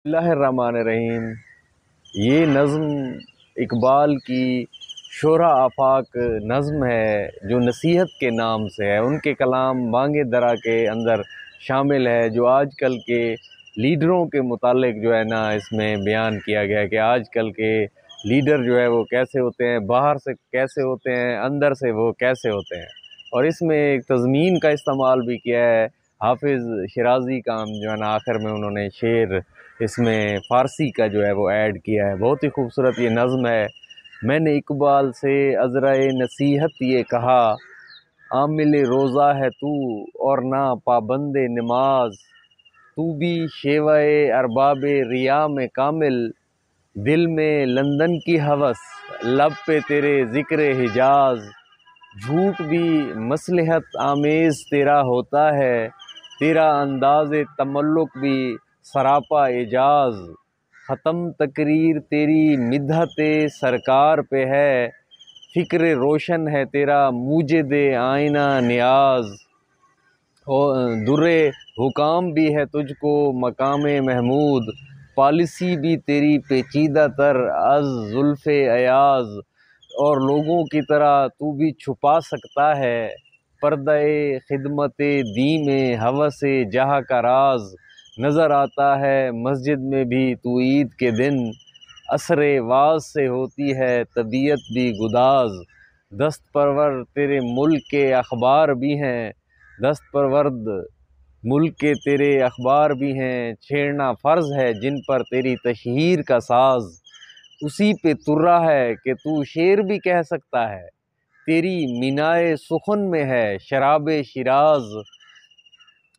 اللہ الرحمن الرحیم۔ یہ نظم اقبال کی شعرا آفاق نظم ہے جو نصیحت کے نام سے ہے۔ ان کے کلام بانگ درا کے اندر شامل ہے جو آج کل کے لیڈروں کے متعلق جو ہے نا اس میں بیان کیا گیا ہے کہ آج کل کے لیڈر جو ہے وہ کیسے ہوتے ہیں، باہر سے کیسے ہوتے ہیں، اندر سے وہ کیسے ہوتے ہیں۔ اور اس میں ایک تضمین کا استعمال بھی کیا ہے۔ حافظ شیرازی کا جو ہے نا آخر میں انہوں نے شعر اس میں فارسی کا جو ہے وہ ایڈ کیا ہے۔ بہت ہی خوبصورت یہ نظم ہے۔ میں نے اقبال سے عذرائے نصیحت یہ کہا، عامل روزہ ہے تو اور نہ پابند نماز، تو بھی شیوائے ارباب ریا میں کامل، دل میں لندن کی ہوس لب پہ تیرے ذکر حجاز، جھوٹ بھی مصلحت آمیز تیرا ہوتا ہے، تیرا انداز تملق بھی سراپا اعجاز، ختم تقریر تیری مدحت سرکار پہ ہے، فکر روشن ہے تیرا موجد آئینہ نیاز، در حکام بھی ہے تجھ کو مقام محمود، پالیسی بھی تیری پیچیدہ تر از زلف ایاز، اور لوگوں کی طرح تو بھی چھپا سکتا ہے پردہ خدمت دین میں ہوس جہاں کا راز، نظر آتا ہے مسجد میں بھی تو عید کے دن، عصر واز سے ہوتی ہے طبیعت بھی گداز، دست پرور تیرے ملک کے اخبار بھی ہیں، دست پرورد ملک کے تیرے اخبار بھی ہیں، چھیڑنا فرض ہے جن پر تیری تشہیر کا ساز، اسی پہ ترا ہے کہ تو شعر بھی کہہ سکتا ہے، تیری مینائے سخن میں ہے شراب شیراز،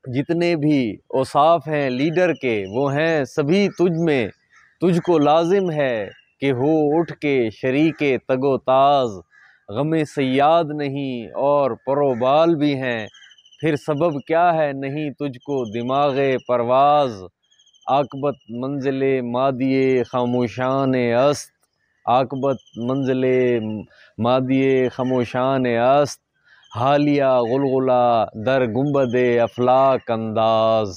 جتنے بھی اوصاف ہیں لیڈر کے وہ ہیں سبھی تجھ میں، تجھ کو لازم ہے کہ ہو اٹھ کے شریک تگ و تاز، غم صیاد نہیں اور پروبال بھی ہیں، پھر سبب کیا ہے نہیں تجھ کو دماغ پرواز، عاقبت منزل مادی خاموشان است، عاقبت منزل مادی خاموشان است، حالیہ غلغلہ در گنبد افلاک انداز۔